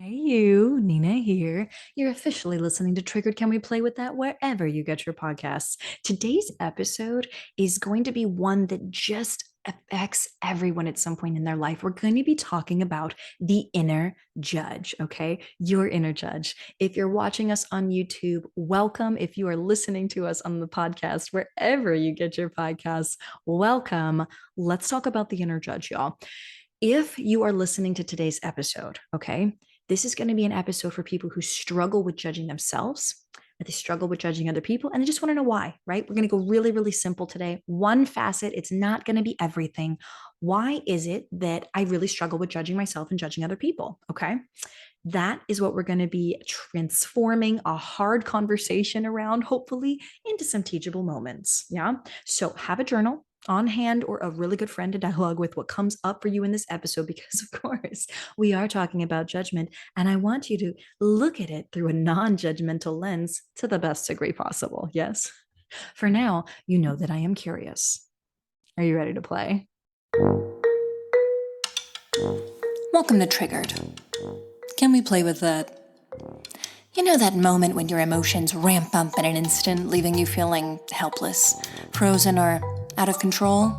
Hey, you, Nina here. You're officially listening to Triggered. Can we play with that wherever you get your podcasts? Today's episode is going to be one that just affects everyone at some point in their life. We're going to be talking about the inner judge, okay? Your inner judge. If you're watching us on YouTube, welcome. If you are listening to us on the podcast, wherever you get your podcasts, welcome. Let's talk about the inner judge, y'all. If you are listening to today's episode, okay, this is going to be an episode for people who struggle with judging themselves, that they struggle with judging other people, and they just want to know why, right? We're going to go really, really simple today. One facet, it's not going to be everything. Why is it that I really struggle with judging myself and judging other people? Okay. That is what we're going to be transforming a hard conversation around, hopefully, into some teachable moments. Yeah. So have a journal on hand or a really good friend to dialogue with what comes up for you in this episode, because of course we are talking about judgment and I want you to look at it through a non-judgmental lens to the best degree possible. Yes. For now, you know that I am curious. Are you ready to play? Welcome to Triggered. Can we play with that? You know that moment when your emotions ramp up in an instant, leaving you feeling helpless, frozen, or out of control?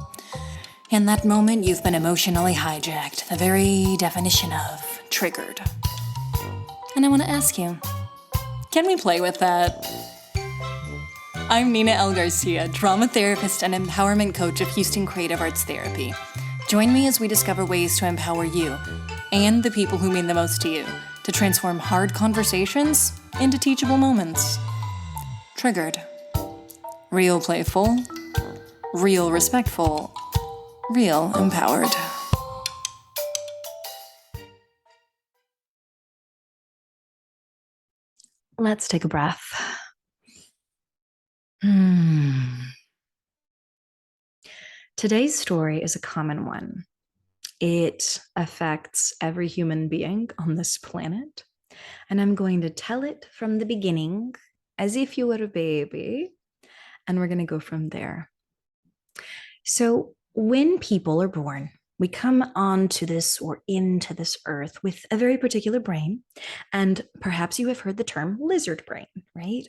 In that moment, you've been emotionally hijacked, the very definition of triggered. And I want to ask you, can we play with that? I'm Nina L. Garcia, drama therapist and empowerment coach of Houston Creative Arts Therapy. Join me as we discover ways to empower you and the people who mean the most to you to transform hard conversations into teachable moments. Triggered. Real playful, real respectful, real empowered. Let's take a breath. Today's story is a common one. It affects every human being on this planet. And I'm going to tell it from the beginning as if you were a baby. And we're going to go from there. So, when people are born, we come onto this or into this earth with a very particular brain. And perhaps you have heard the term lizard brain, right?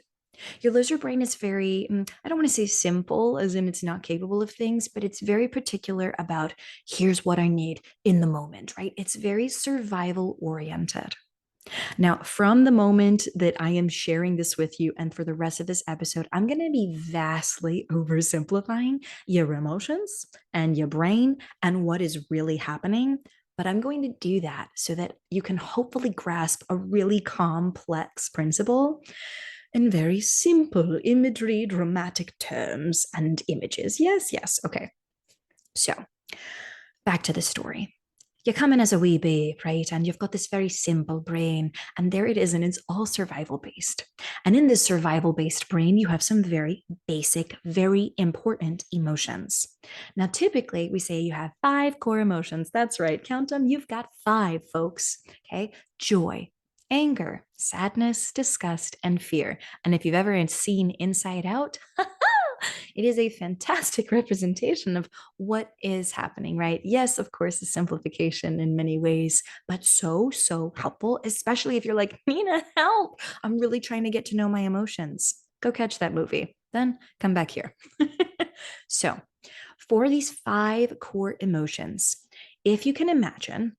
Your lizard brain is very, I don't want to say simple, as in it's not capable of things, but it's very particular about here's what I need in the moment, right? It's very survival oriented. Now, from the moment that I am sharing this with you, and for the rest of this episode, I'm going to be vastly oversimplifying your emotions and your brain and what is really happening. But I'm going to do that so that you can hopefully grasp a really complex principle in very simple imagery, dramatic terms, and images. Yes, yes. Okay. So back to the story. You come in as a wee babe, right? And you've got this very simple brain, and there it is, and it's all survival based. And in this survival based brain, you have some very basic, very important emotions. Now, typically, we say you have 5 core emotions. That's right, count them. You've got 5, folks. Okay, joy, anger, sadness, disgust, and fear. And if you've ever seen Inside Out, it is a fantastic representation of what is happening, right? Yes, of course, a simplification in many ways, but so, so helpful, especially if you're like, Nina, help. I'm really trying to get to know my emotions. Go catch that movie. Then come back here. So, for these 5 core emotions, if you can imagine,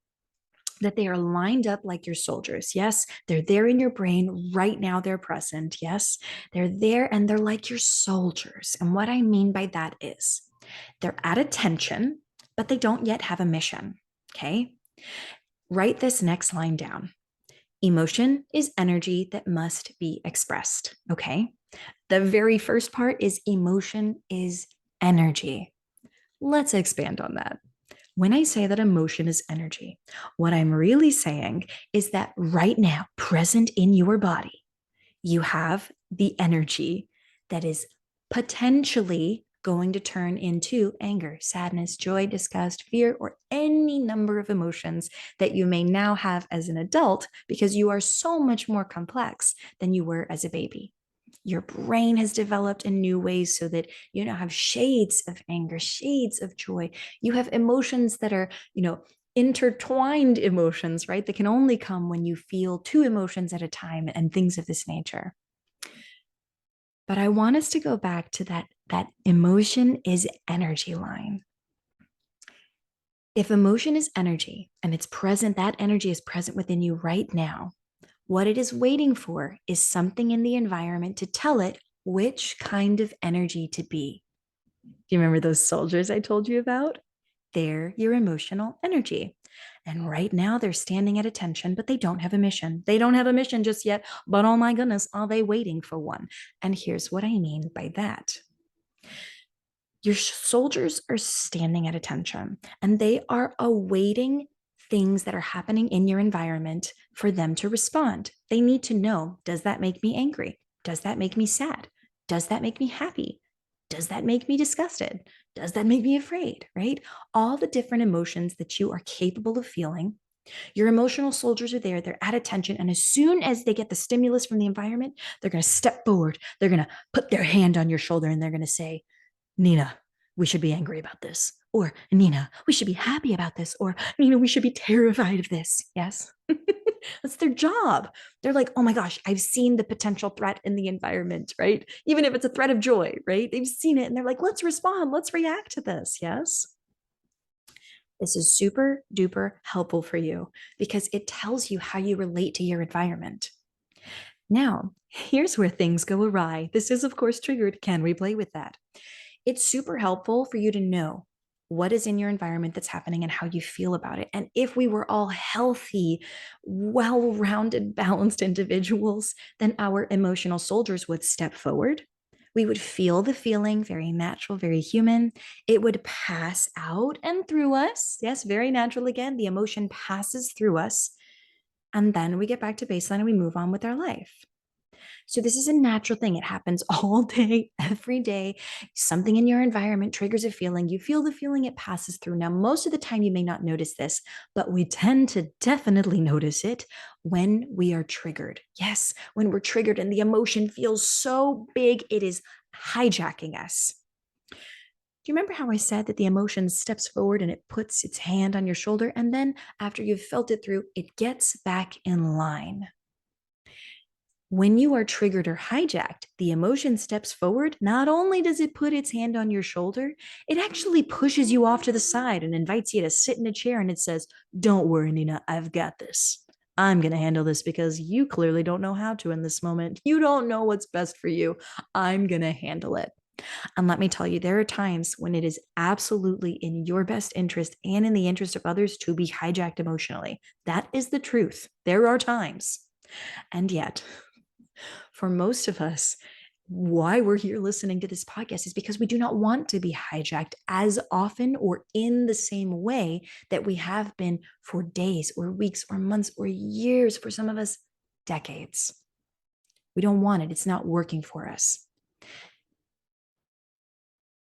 that they are lined up like your soldiers. Yes, they're there in your brain right now. They're present. Yes, they're there and they're like your soldiers. And what I mean by that is they're at attention, but they don't yet have a mission. Okay. Write this next line down. Emotion is energy that must be expressed. Okay. The very first part is emotion is energy. Let's expand on that. When I say that emotion is energy, what I'm really saying is that right now, present in your body, you have the energy that is potentially going to turn into anger, sadness, joy, disgust, fear, or any number of emotions that you may now have as an adult because you are so much more complex than you were as a baby. Your brain has developed in new ways so that you now have shades of anger, shades of joy. You have emotions that are, intertwined emotions, right? That can only come when you feel two emotions at a time and things of this nature. But I want us to go back to that emotion is energy line. If emotion is energy and it's present, that energy is present within you right now. What it is waiting for is something in the environment to tell it which kind of energy to be. Do you remember those soldiers I told you about? They're your emotional energy. And right now they're standing at attention, but they don't have a mission. They don't have a mission just yet, but oh my goodness, are they waiting for one? And here's what I mean by that. Your soldiers are standing at attention and they are awaiting things that are happening in your environment for them to respond. They need to know, does that make me angry? Does that make me sad? Does that make me happy? Does that make me disgusted? Does that make me afraid? Right? All the different emotions that you are capable of feeling. Your emotional soldiers are there, they're at attention. And as soon as they get the stimulus from the environment, they're going to step forward, they're going to put their hand on your shoulder, and they're going to say, Nina, we should be angry about this. Or Nina, we should be happy about this. Or Nina, we should be terrified of this. Yes. That's their job. They're like, oh my gosh, I've seen the potential threat in the environment, right? Even if it's a threat of joy, right? They've seen it and they're like, let's respond, let's react to this. Yes. This is super duper helpful for you because it tells you how you relate to your environment. Now, here's where things go awry. This is, of course, triggered. Can we play with that? It's super helpful for you to know what is in your environment that's happening and how you feel about it. And if we were all healthy, well rounded, balanced individuals, then our emotional soldiers would step forward. We would feel the feeling, very natural, very human. It would pass out and through us. Yes, very natural again. The emotion passes through us. And then we get back to baseline and we move on with our life. So this is a natural thing. It happens all day, every day. Something in your environment triggers a feeling. You feel the feeling, it passes through. Now, most of the time, you may not notice this, but we tend to definitely notice it when we are triggered. Yes, when we're triggered and the emotion feels so big, it is hijacking us. Do you remember how I said that the emotion steps forward and it puts its hand on your shoulder? And then after you've felt it through, it gets back in line. When you are triggered or hijacked, the emotion steps forward. Not only does it put its hand on your shoulder, it actually pushes you off to the side and invites you to sit in a chair and it says, don't worry, Nina, I've got this. I'm going to handle this because you clearly don't know how to in this moment. You don't know what's best for you. I'm going to handle it. And let me tell you, there are times when it is absolutely in your best interest and in the interest of others to be hijacked emotionally. That is the truth. There are times. And yet, for most of us, why we're here listening to this podcast is because we do not want to be hijacked as often or in the same way that we have been for days or weeks or months or years, for some of us, decades. We don't want it. It's not working for us.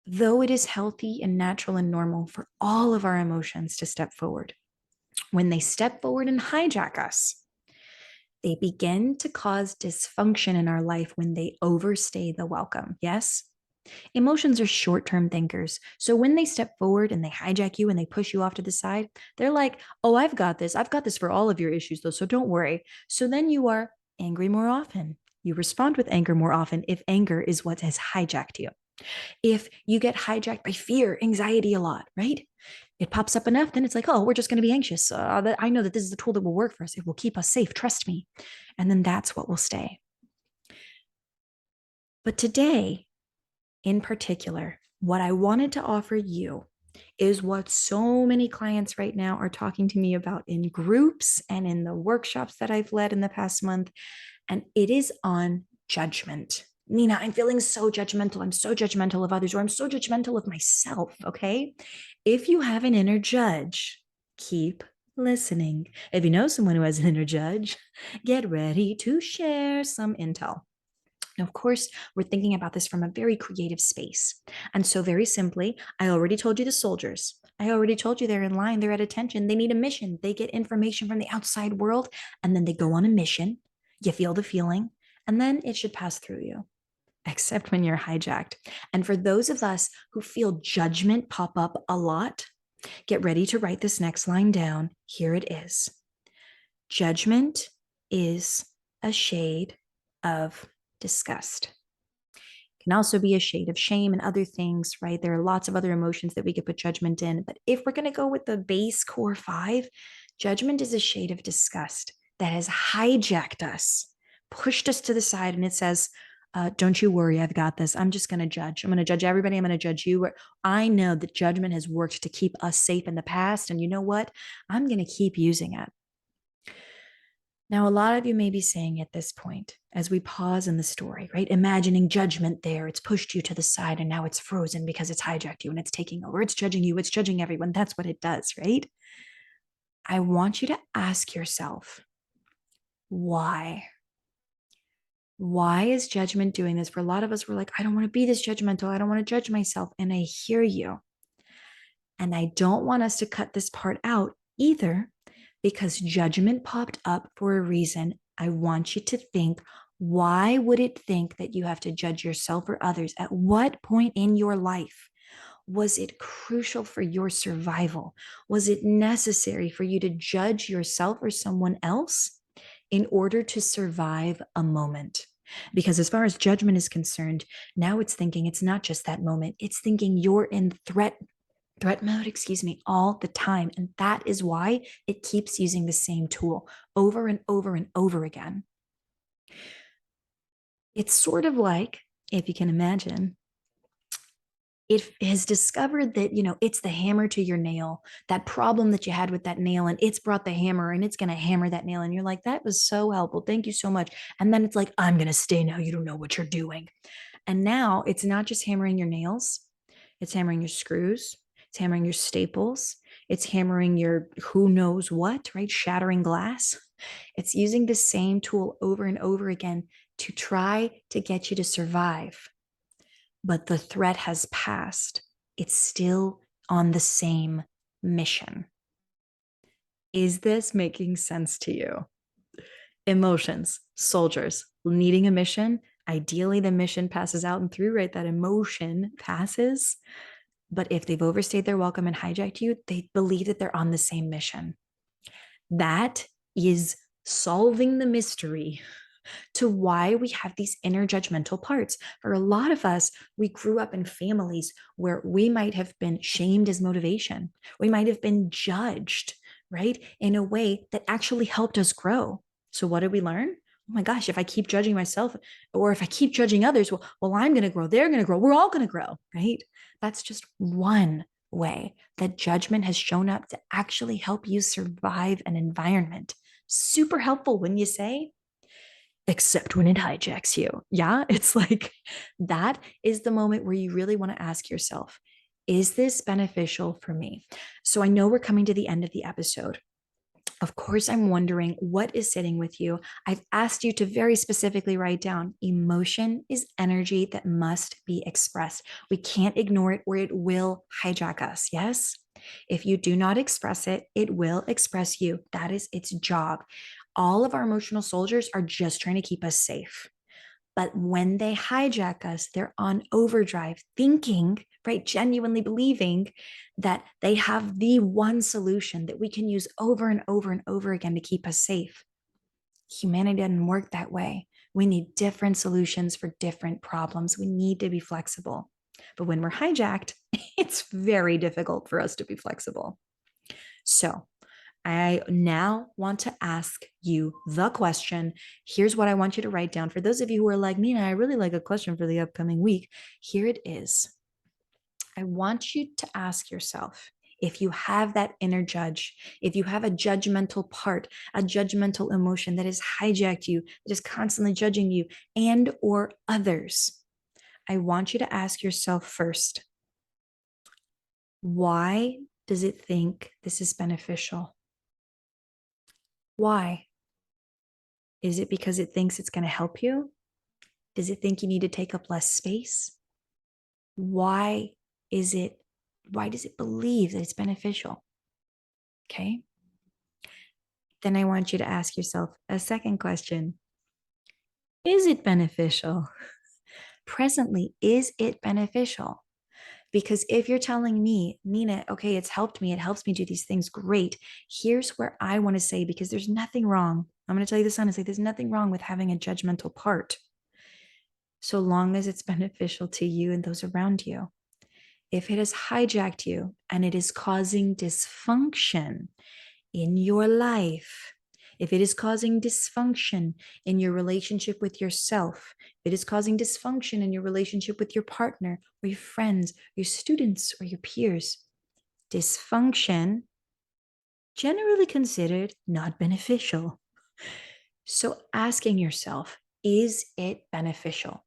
Though it is healthy and natural and normal for all of our emotions to step forward, when they step forward and hijack us, they begin to cause dysfunction in our life when they overstay the welcome. Yes? Emotions are short term thinkers. So when they step forward and they hijack you and they push you off to the side, they're like, oh, I've got this. I've got this for all of your issues, though. So don't worry. So then you are angry more often. You respond with anger more often if anger is what has hijacked you. If you get hijacked by fear, anxiety a lot, right? It pops up enough, then it's like, oh, we're just going to be anxious. I know that this is the tool that will work for us. It will keep us safe. Trust me. And then that's what will stay. But today, in particular, what I wanted to offer you is what so many clients right now are talking to me about in groups and in the workshops that I've led in the past month. And it is on judgment. Nina, I'm feeling so judgmental. I'm so judgmental of others, or I'm so judgmental of myself. Okay. If you have an inner judge, keep listening. If you know someone who has an inner judge, get ready to share some intel. Now, of course, we're thinking about this from a very creative space. And so, very simply, I already told you the soldiers. I already told you they're in line, they're at attention, they need a mission. They get information from the outside world, and then they go on a mission. You feel the feeling, and then it should pass through you, except when you're hijacked. And for those of us who feel judgment pop up a lot, Get ready to write this next line down. Here it is. Judgment is a shade of disgust. It can also be a shade of shame and other things, right? There are lots of other emotions that we could put judgment in. But if we're going to go with the base core five, judgment is a shade of disgust that has hijacked us, pushed us to the side, and it says, don't you worry, I've got this. I'm just going to judge. I'm going to judge everybody. I'm going to judge you. I know that judgment has worked to keep us safe in the past. And you know what? I'm going to keep using it. Now, a lot of you may be saying at this point, as we pause in the story, right? Imagining judgment there, it's pushed you to the side and now it's frozen because it's hijacked you and it's taking over. It's judging you, it's judging everyone. That's what it does, right? I want you to ask yourself, why? Why is judgment doing this? For a lot of us, we're like, I don't want to be this judgmental. I don't want to judge myself. And I hear you. And I don't want us to cut this part out either, because judgment popped up for a reason. I want you to think, why would it think that you have to judge yourself or others? At what point in your life was it crucial for your survival? Was it necessary for you to judge yourself or someone else in order to survive a moment? Because as far as judgment is concerned, now it's thinking it's not just that moment, it's thinking you're in threat mode, all the time. And that is why it keeps using the same tool over and over and over again. It's sort of like, if you can imagine, it has discovered that, it's the hammer to your nail, that problem that you had with that nail, and it's brought the hammer and it's going to hammer that nail. And you're like, that was so helpful. Thank you so much. And then it's like, I'm going to stay now. You don't know what you're doing. And now it's not just hammering your nails, it's hammering your screws, it's hammering your staples, it's hammering your who knows what, right? Shattering glass. It's using the same tool over and over again to try to get you to survive. But the threat has passed. It's still on the same mission. Is this making sense to you? Emotions, soldiers needing a mission. Ideally, the mission passes out and through, right? That emotion passes. But if they've overstayed their welcome and hijacked you, they believe that they're on the same mission. That is solving the mystery to why we have these inner judgmental parts. For a lot of us, we grew up in families where we might have been shamed as motivation. We might have been judged, right? In a way that actually helped us grow. So what did we learn? Oh my gosh, if I keep judging myself or if I keep judging others, well, I'm going to grow. They're going to grow. We're all going to grow, right? That's just one way that judgment has shown up to actually help you survive an environment. Super helpful when you say, except when it hijacks you. Yeah, it's like that is the moment where you really want to ask yourself, is this beneficial for me? So I know we're coming to the end of the episode. Of course, I'm wondering what is sitting with you. I've asked you to very specifically write down emotion is energy that must be expressed. We can't ignore it or it will hijack us. Yes? If you do not express it, it will express you. That is its job. All of our emotional soldiers are just trying to keep us safe. But when they hijack us, they're on overdrive, thinking, right, genuinely believing that they have the one solution that we can use over and over and over again to keep us safe. Humanity doesn't work that way. We need different solutions for different problems. We need to be flexible. But when we're hijacked, it's very difficult for us to be flexible. So I now want to ask you the question. Here's what I want you to write down. For those of you who are like, Nina, I really like a question for the upcoming week. Here it is. I want you to ask yourself, if you have that inner judge, if you have a judgmental part, a judgmental emotion that has hijacked you, that is constantly judging you and or others, I want you to ask yourself first, why does it think this is beneficial? Why? Is it because it thinks it's going to help you? Does it think you need to take up less space? Why is it, why does it believe that it's beneficial? Okay. Then I want you to ask yourself a second question. Is it beneficial? Presently, is it beneficial? Because if you're telling me, Nina, okay, it's helped me, it helps me do these things, great. Here's where I want to say, because there's nothing wrong. I'm going to tell you this honestly, there's nothing wrong with having a judgmental part, so long as it's beneficial to you and those around you. If it has hijacked you and it is causing dysfunction in your life, if it is causing dysfunction in your relationship with yourself, if it is causing dysfunction in your relationship with your partner or your friends, your students, or your peers, dysfunction generally considered not beneficial. So asking yourself, is it beneficial?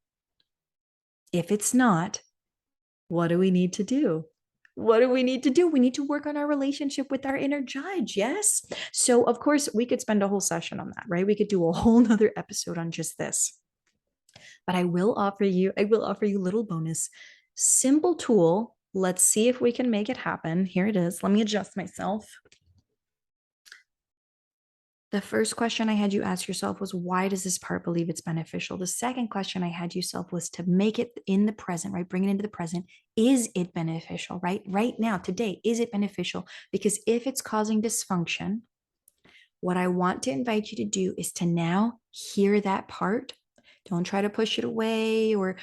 If it's not, what do we need to do? What do we need to do? We need to work on our relationship with our inner judge. Yes. So, of course, we could spend a whole session on that, right? We could do a whole nother episode on just this. But I will offer you a little bonus, simple tool. Let's see if we can make it happen. Here it is. Let me adjust myself. The first question I had you ask yourself was, why does this part believe it's beneficial? The second question I had yourself was to make it in the present, right? Bring it into the present. Is it beneficial, right? Right now, today, is it beneficial? Because if it's causing dysfunction, what I want to invite you to do is to now hear that part. Don't try to push it away or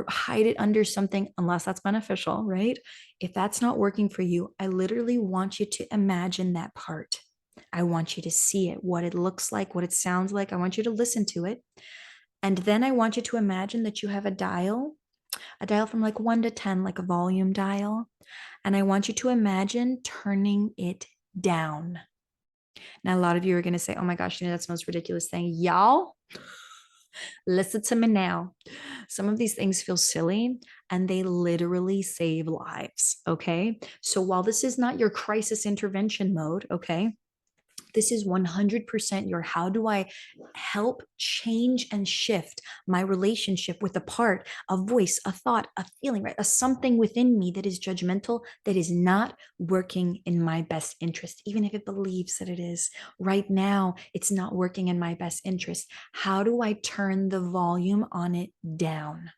hide it under something unless that's beneficial, right? If that's not working for you, I literally want you to imagine that part. I want you to see it, what it looks like, what it sounds like. I want you to listen to it. And then I want you to imagine that you have a dial from like 1 to 10, like a volume dial. And I want you to imagine turning it down. Now, a lot of you are going to say, oh my gosh, that's the most ridiculous thing. Y'all, listen to me now. Some of these things feel silly and they literally save lives. Okay. So while this is not your crisis intervention mode, okay, this is 100% your how do I help change and shift my relationship with a part, a voice, a thought, a feeling, right? A something within me that is judgmental, that is not working in my best interest, even if it believes that it is. Right now, it's not working in my best interest. How do I turn the volume on it down?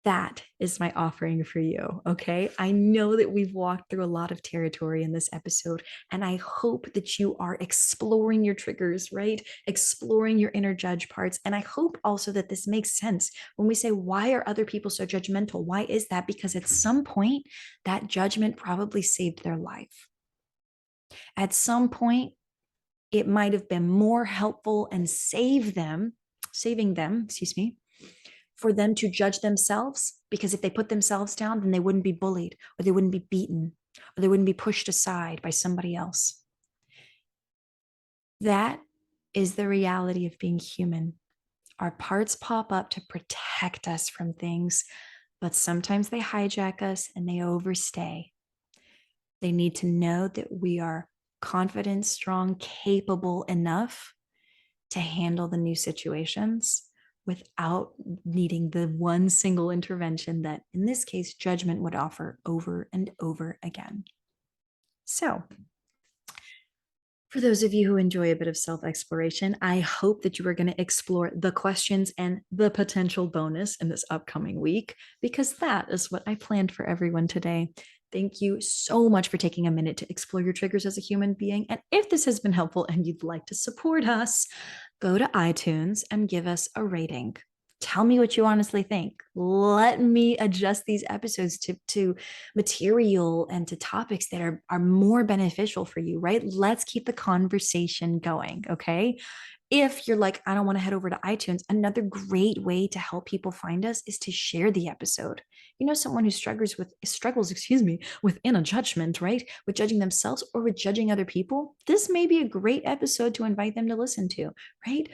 That is my offering for you. Okay. I know that we've walked through a lot of territory in this episode, and I hope that you are exploring your triggers, right? Exploring your inner judge parts. And I hope also that this makes sense when we say, why are other people so judgmental? Why is that? Because at some point, that judgment probably saved their life. At some point, it might have been more helpful and saving them, excuse me, for them to judge themselves, because if they put themselves down, then they wouldn't be bullied, or they wouldn't be beaten, or they wouldn't be pushed aside by somebody else. That is the reality of being human. Our parts pop up to protect us from things, but sometimes they hijack us and they overstay. They need to know that we are confident, strong, capable enough to handle the new situations without needing the one single intervention that, in this case, judgment would offer over and over again. So, for those of you who enjoy a bit of self exploration, I hope that you are going to explore the questions and the potential bonus in this upcoming week, because that is what I planned for everyone today. Thank you so much for taking a minute to explore your triggers as a human being. And if this has been helpful and you'd like to support us, go to iTunes and give us a rating. Tell me what you honestly think. Let me adjust these episodes to material and to topics that are more beneficial for you, right? Let's keep the conversation going, okay? If you're like, I don't want to head over to iTunes, another great way to help people find us is to share the episode. You know, someone who struggles, excuse me, with inner judgment, right? With judging themselves or with judging other people. This may be a great episode to invite them to listen to, right?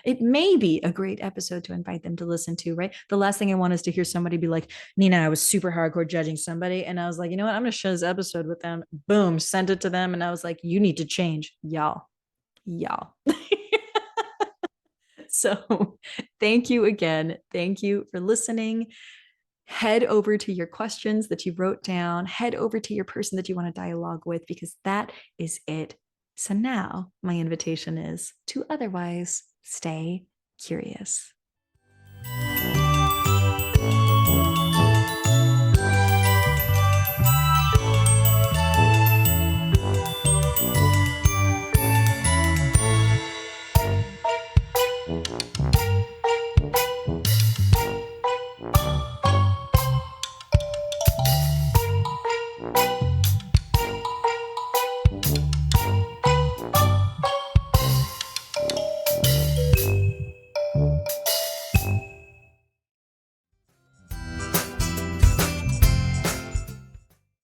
It may be a great episode to invite them to listen to, right? The last thing I want is to hear somebody be like, Nina, I was super hardcore judging somebody. And I was like, you know what? I'm going to share this episode with them. Boom, sent it to them. And I was like, you need to change, y'all. So thank you again. Thank you for listening. Head over to your questions that you wrote down, head over to your person that you want to dialogue with, because that is it. So now my invitation is to otherwise stay curious.